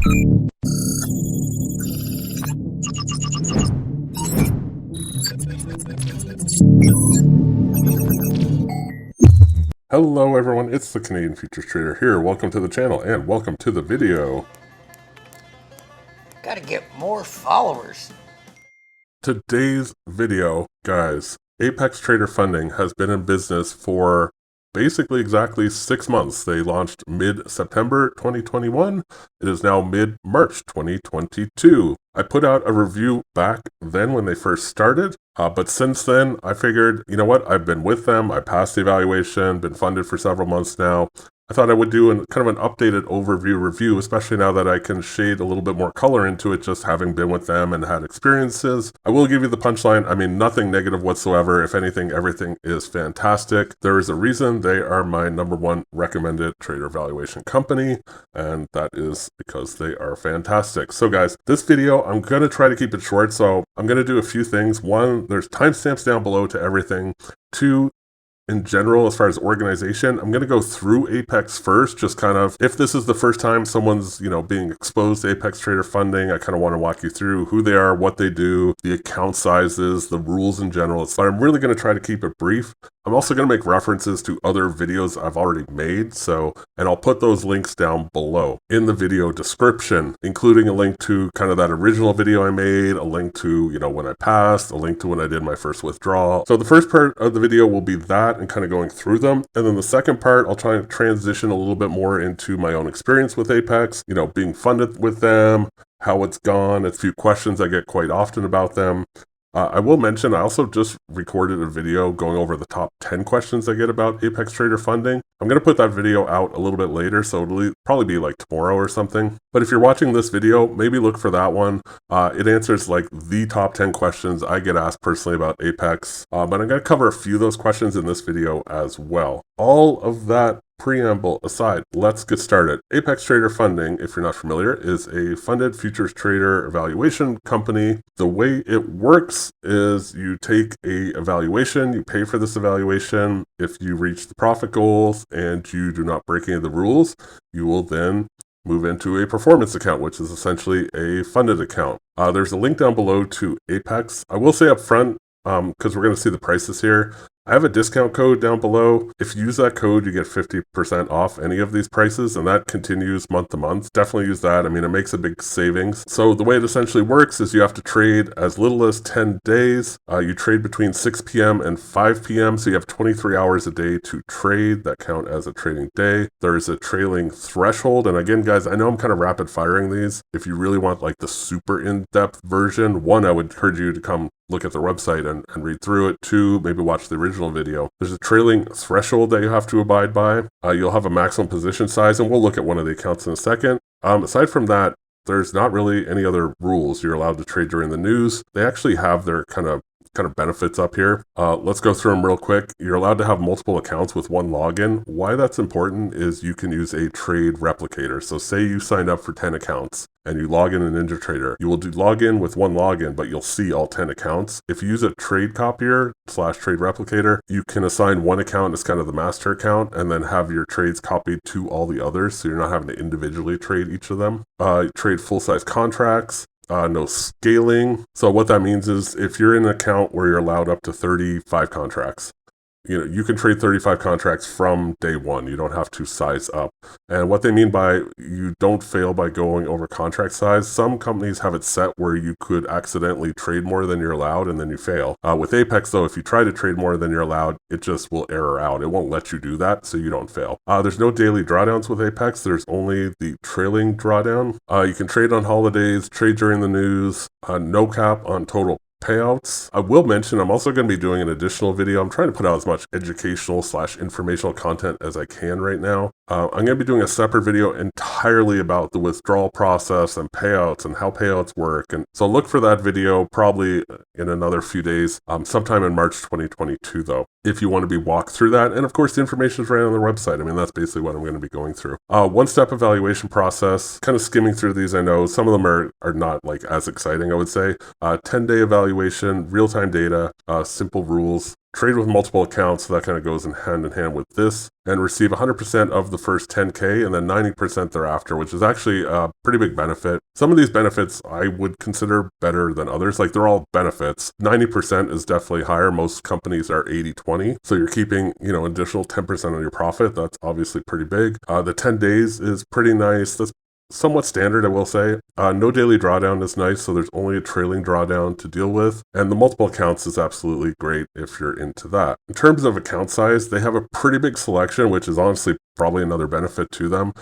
Hello everyone, it's the Canadian Futures Trader here. Welcome to the channel and welcome to the video. Gotta get more followers. Today's video, guys, Apex Trader Funding has been in business for basically exactly 6 months. They launched mid-September 2021. It is now mid-March 2022. I put out a review back then when they first started, but since then I figured, you know what, I've been with them, I passed the evaluation, been funded for several months now. I thought I would do kind of an updated overview review, especially now that I can shade a little bit more color into it, just having been with them and had experiences. I will give you the punchline. I mean, nothing negative whatsoever. If anything, everything is fantastic. There is a reason they are my #1 recommended trader valuation company, and that is because they are fantastic. So guys, this video, I'm going to try to keep it short, so I'm going to do a few things. One, there's timestamps down below to everything. Two, in general, as far as organization, I'm going to go through Apex first, just kind of, if this is the first time someone's, being exposed to Apex Trader Funding, I kind of want to walk you through who they are, what they do, the account sizes, the rules in general. But I'm really going to try to keep it brief. I'm also going to make references to other videos I've already made, and I'll put those links down below in the video description, including a link to kind of that original video I made, a link to, when I passed, a link to when I did my first withdrawal. So the first part of the video will be that and kind of going through them. And then the second part, I'll try and transition a little bit more into my own experience with Apex, being funded with them, how it's gone, a few questions I get quite often about them. I will mention, I also just recorded a video going over the top 10 questions I get about Apex Trader Funding. I'm going to put that video out a little bit later, so it'll probably be like tomorrow or something. But if you're watching this video, maybe look for that one. It answers like the top 10 questions I get asked personally about Apex. But I'm going to cover a few of those questions in this video as well. All of that preamble aside, let's get started. Apex Trader Funding, if you're not familiar, is a funded futures trader evaluation company. The way it works is you take a evaluation, you pay for this evaluation. If you reach the profit goals and you do not break any of the rules, you will then move into a performance account, which is essentially a funded account. There's a link down below to Apex. I will say up front, because we're going to see the prices here, I have a discount code down below. If you use that code, you get 50% off any of these prices, and that continues month to month. Definitely use that. I mean, it makes a big savings. So the way it essentially works is you have to trade as little as 10 days. You trade between 6 p.m. and 5 p.m., so you have 23 hours a day to trade. That count as a trading day. There is a trailing threshold, and again, guys, I know I'm kind of rapid firing these. If you really want like the super in-depth version, one, I would encourage you to come look at their website and read through it. Two, maybe watch the original video. There's a trailing threshold that you have to abide by. You'll have a maximum position size, and we'll look at one of the accounts in a second. Aside from that, there's not really any other rules. You're allowed to trade during the news. They actually have their kind of benefits up here. Let's go through them real quick. You're allowed to have multiple accounts with one login. Why that's important is you can use a trade replicator. So say you signed up for 10 accounts and you log in in NinjaTrader. You will log in with one login, but you'll see all 10 accounts. If you use a trade copier / trade replicator, you can assign one account as kind of the master account and then have your trades copied to all the others, so you're not having to individually trade each of them. Trade full-size contracts. No scaling. So what that means is if you're in an account where you're allowed up to 35 contracts, you can trade 35 contracts from day one. You don't have to size up. And what they mean by you don't fail by going over contract size, some companies have it set where you could accidentally trade more than you're allowed and then you fail. With Apex though, if you try to trade more than you're allowed, it just will error out. It won't let you do that, so you don't fail. There's no daily drawdowns with Apex. There's only the trailing drawdown. You can trade on holidays, trade during the news, no cap on total payouts. I will mention I'm also going to be doing an additional video. I'm trying to put out as much educational / informational content as I can right now. I'm going to be doing a separate video entirely about the withdrawal process and payouts and how payouts work. And so look for that video probably in another few days, sometime in March 2022 though, if you want to be walked through that. And of course, the information is right on their website. I mean, that's basically what I'm going to be going through. One-step evaluation process, kind of skimming through these. I know some of them are not like as exciting, I would say. 10-day evaluation, real-time data, simple rules. trade with multiple accounts, so that kind of goes in hand with this, and receive 100% of the first 10K and then 90% thereafter, which is actually a pretty big benefit. Some of these benefits I would consider better than others. Like, they're all benefits. 90% is definitely higher. Most companies are 80-20. So you're keeping, additional 10% on your profit. That's obviously pretty big. The 10 days is pretty nice. That's somewhat standard, I will say. No daily drawdown is nice, so there's only a trailing drawdown to deal with. And the multiple accounts is absolutely great if you're into that. In terms of account size, they have a pretty big selection, which is honestly probably another benefit to them.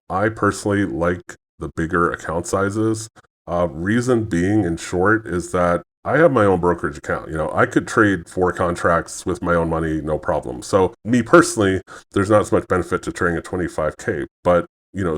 I personally like the bigger account sizes. Reason being, in short, is that I have my own brokerage account. I could trade 4 contracts with my own money, no problem. So me personally, there's not as much benefit to trading at 25K, but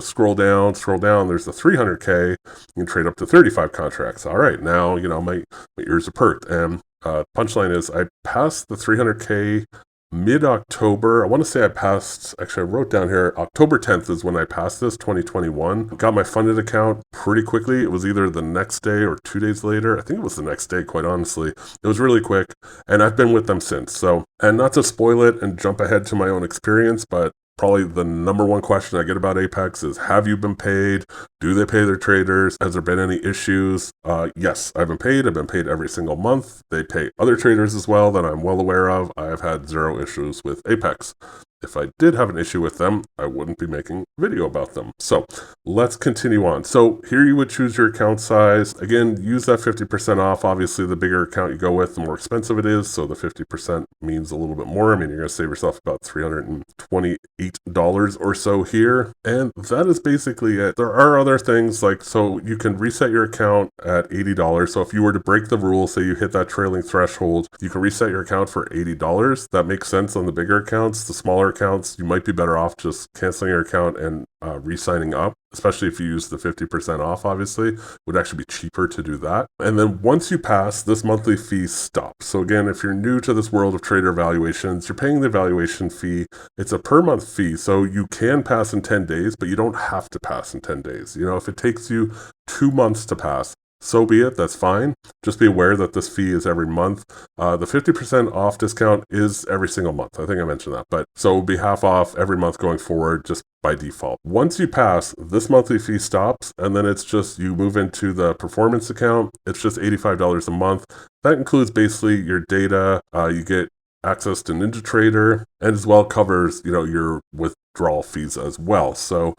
scroll down, there's the 300K, you can trade up to 35 contracts. All right, now, my ears are perked. And punchline is I passed the 300K mid-October. I want to say I wrote down here, October 10th is when I passed this, 2021. Got my funded account pretty quickly. It was either the next day or 2 days later. I think it was the next day, quite honestly. It was really quick, and I've been with them since. So, and not to spoil it and jump ahead to my own experience, but probably the number one question I get about Apex is, have you been paid? Do they pay their traders? Has there been any issues? Yes, I've been paid. I've been paid every single month. They pay other traders as well that I'm well aware of. I have had 0 issues with Apex. If I did have an issue with them, I wouldn't be making a video about them. So let's continue on. So here you would choose your account size. Again, use that 50% off. Obviously, the bigger account you go with, the more expensive it is. So the 50% means a little bit more. I mean, you're going to save yourself about $328 or so here. And that is basically it. There are other things so you can reset your account at $80. So if you were to break the rule, say you hit that trailing threshold, you can reset your account for $80. That makes sense on the bigger accounts. The smaller accounts, you might be better off just canceling your account and re-signing up, especially if you use the 50% off. Obviously, it would actually be cheaper to do that. And then once you pass, this monthly fee stops. So again, if you're new to this world of trader valuations, you're paying the valuation fee. It's a per month fee, so you can pass in 10 days, but you don't have to pass in 10 days. If it takes you 2 months to pass, so be it, that's fine. Just be aware that this fee is every month. The 50% off discount is every single month. I think I mentioned that. But so it will be half off every month going forward, just by default. Once you pass, this monthly fee stops, and then it's just you move into the performance account. It's just $85 a month. That includes basically your data. You get access to NinjaTrader, and as well covers, your withdrawal fees as well. So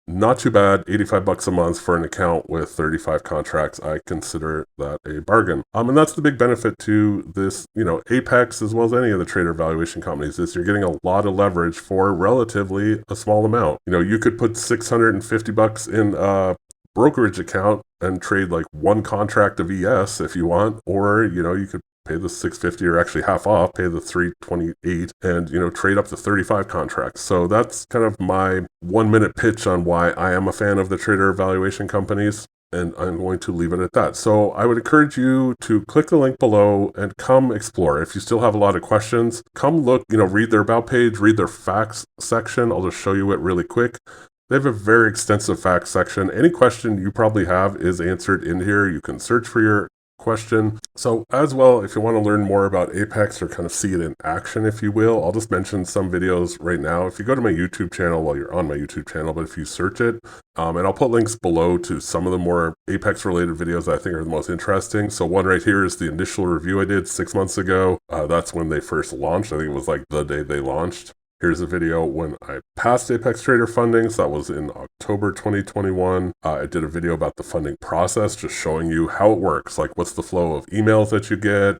not too bad, $85 a month for an account with 35 contracts. I consider that a bargain. And that's the big benefit to this, Apex as well as any of the trader valuation companies, is you're getting a lot of leverage for relatively a small amount. You could put $650 in a brokerage account and trade like 1 contract of ES if you want, or, you could pay the $650 or actually half off, pay the $328 and, trade up to 35 contracts. So that's kind of my 1-minute pitch on why I am a fan of the trader evaluation companies. And I'm going to leave it at that. So I would encourage you to click the link below and come explore. If you still have a lot of questions, come look, read their about page, read their facts section. I'll just show you it really quick. They have a very extensive facts section. Any question you probably have is answered in here. You can search for your question. So as well, if you want to learn more about Apex or kind of see it in action, if you will, I'll just mention some videos right now. If you go to my YouTube channel, well, you're on my YouTube channel, but if you search it, and I'll put links below to some of the more Apex related videos that I think are the most interesting. So one right here is the initial review I did 6 months ago. That's when they first launched. I think it was like the day they launched. Here's a video when I passed Apex Trader funding, so that was in October 2021. I did a video about the funding process, just showing you how it works, like what's the flow of emails that you get,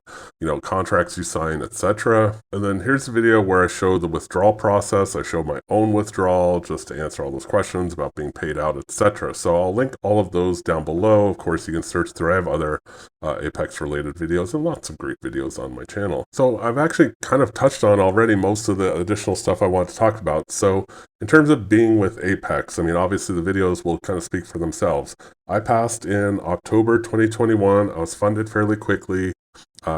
contracts you sign, etc. And then here's a video where I show the withdrawal process. I show my own withdrawal just to answer all those questions about being paid out, etc. So I'll link all of those down below. Of course, you can search through. I have other Apex related videos and lots of great videos on my channel. So I've actually kind of touched on already most of the additional stuff I want to talk about. So in terms of being with Apex, I mean, obviously the videos will kind of speak for themselves. I passed in October 2021. I was funded fairly quickly.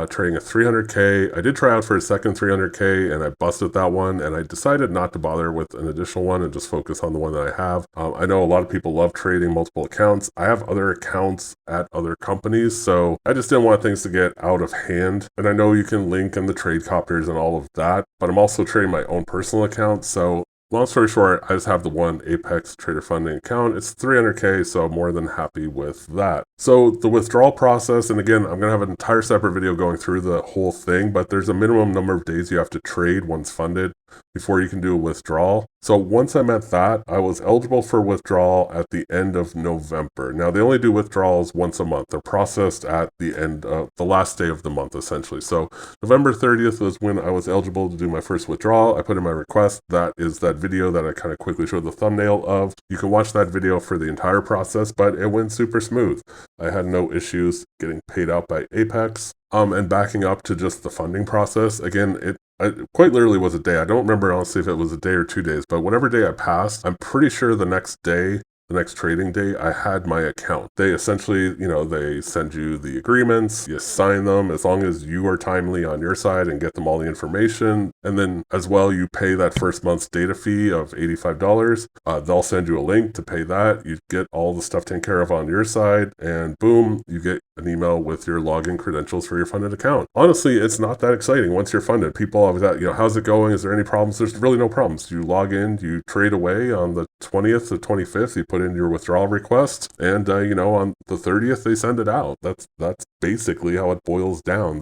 trading a 300K. I did try out for a second 300K and I busted that one, and I decided not to bother with an additional one and just focus on the one that I have. I know a lot of people love trading multiple accounts. I have other accounts at other companies, so I just didn't want things to get out of hand. And I know you can link in the trade copiers and all of that, but I'm also trading my own personal account, so long story short, I just have the one Apex Trader Funding account. It's 300K, so I'm more than happy with that. So the withdrawal process, and again, I'm going to have an entire separate video going through the whole thing, but there's a minimum number of days you have to trade once funded before you can do a withdrawal. So once I'm at that, I was eligible for withdrawal at the end of November. Now, they only do withdrawals once a month. They're processed at the end of the last day of the month, essentially. So November 30th was when I was eligible to do my first withdrawal. I put in my request. That is that video that I kind of quickly showed the thumbnail of. You can watch that video for the entire process, but it went super smooth. I had no issues getting paid out by Apex. And backing up to just the funding process, again, it quite literally was a day. I don't remember honestly if it was a day or 2 days, but whatever day I passed, I'm pretty sure the next day, the next trading day, I had my account. They essentially, they send you the agreements, you sign them as long as you are timely on your side and get them all the information. And then as well, you pay that first month's data fee of $85. They'll send you a link to pay that. You get all the stuff taken care of on your side, and boom, you get an email with your login credentials for your funded account. Honestly, it's not that exciting once you're funded. People always ask, how's it going? Is there any problems? There's really no problems. You log in, you trade away on the 20th to 25th, you put in your withdrawal request, and on the 30th they send it out. That's basically how it boils down.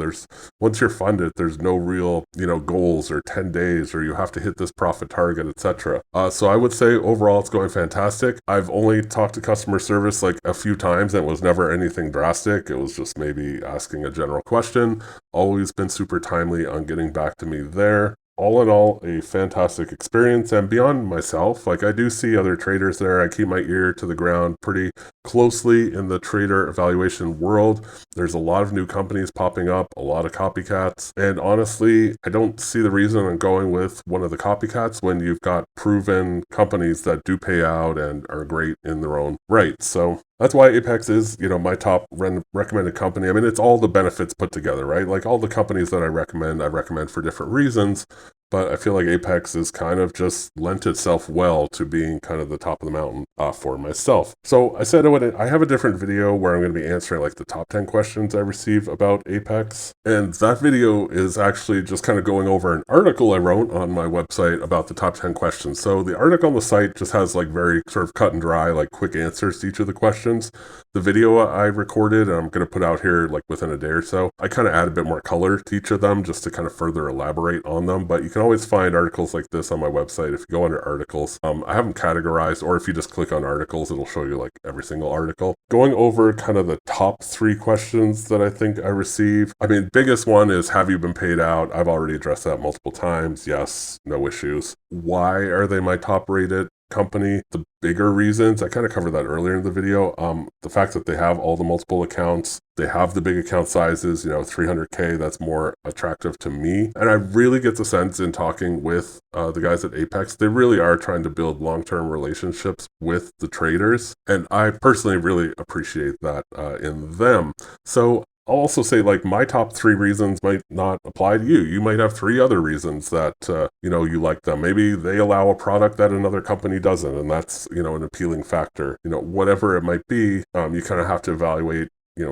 Once you're funded, there's no real goals or 10 days or you have to hit this profit target, etc. So I would say overall it's going fantastic. I've only talked to customer service like a few times and it was never anything drastic. It was just maybe asking a general question. Always been super timely on getting back to me there. All in all, a fantastic experience. And beyond myself, I do see other traders there. I keep my ear to the ground pretty closely in the trader evaluation world. There's a lot of new companies popping up, a lot of copycats. And honestly, I don't see the reason I'm going with one of the copycats when you've got proven companies that do pay out and are great in their own right. So that's why Apex is, my top recommended company. I mean, it's all the benefits put together, right? Like all the companies that I recommend for different reasons. But I feel like Apex is kind of just lent itself well to being kind of the top of the mountain for myself. So I said I have a different video where I'm going to be answering the top 10 questions I receive about Apex. And that video is actually just kind of going over an article I wrote on my website about the top 10 questions. So the article on the site just has very sort of cut and dry, quick answers to each of the questions. The video I recorded, and I'm going to put out here within a day or so, I kind of add a bit more color to each of them just to kind of further elaborate on them. But you can always find articles like this on my website. If you go under articles, I have them categorized, or if you just click on articles, it'll show you every single article. Going over kind of the top 3 questions that I think I receive. I mean, biggest one is, have you been paid out? I've already addressed that multiple times. Yes, no issues. Why are they my top rated company? The bigger reasons, I kind of covered that earlier in the video. The fact that they have all the multiple accounts, they have the big account sizes, 300K, that's more attractive to me. And I really get the sense in talking with the guys at Apex, they really are trying to build long-term relationships with the traders. And I personally really appreciate that in them. So I'll also say my top 3 reasons might not apply to you. You might have 3 other reasons that, you like them. Maybe they allow a product that another company doesn't, and that's, an appealing factor. Whatever it might be, you kind of have to evaluate,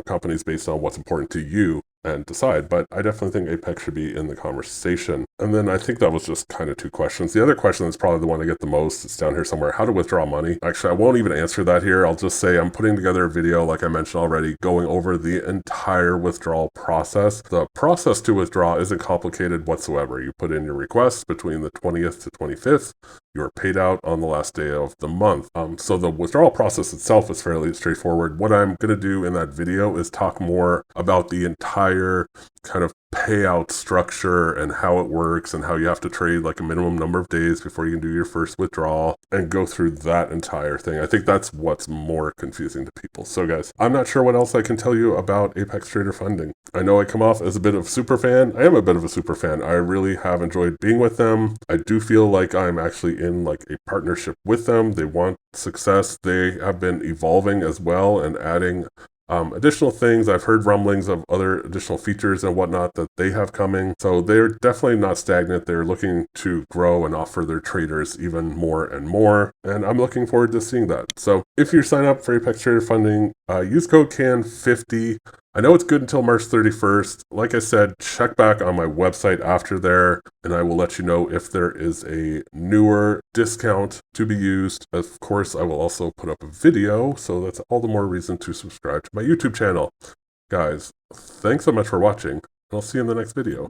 companies based on what's important to you and decide. But I definitely think Apex should be in the conversation. And then I think that was just kind of 2 questions. The other question is probably the one I get the most. It's down here somewhere. How to withdraw money. Actually, I won't even answer that here. I'll just say I'm putting together a video, like I mentioned already, going over the entire withdrawal process. The process to withdraw isn't complicated whatsoever. You put in your request between the 20th to 25th. You're paid out on the last day of the month. So the withdrawal process itself is fairly straightforward. What I'm going to do in that video is talk more about the entire kind of payout structure and how it works and how you have to trade a minimum number of days before you can do your first withdrawal and go through that entire thing. I think that's what's more confusing to people. So guys, I'm not sure what else I can tell you about Apex Trader Funding. I know I come off as a bit of a super fan. I am a bit of a super fan. I really have enjoyed being with them. I do feel like I'm actually in a partnership with them. They want success. They have been evolving as well and adding Additional things, I've heard rumblings of other additional features and whatnot that they have coming. So they're definitely not stagnant. They're looking to grow and offer their traders even more and more. And I'm looking forward to seeing that. So if you sign up for Apex Trader Funding, use code CAN50. I know it's good until March 31st. Like I said, check back on my website after there, and I will let you know if there is a newer discount to be used. Of course, I will also put up a video, so that's all the more reason to subscribe to my YouTube channel. Guys, thanks so much for watching, and I'll see you in the next video.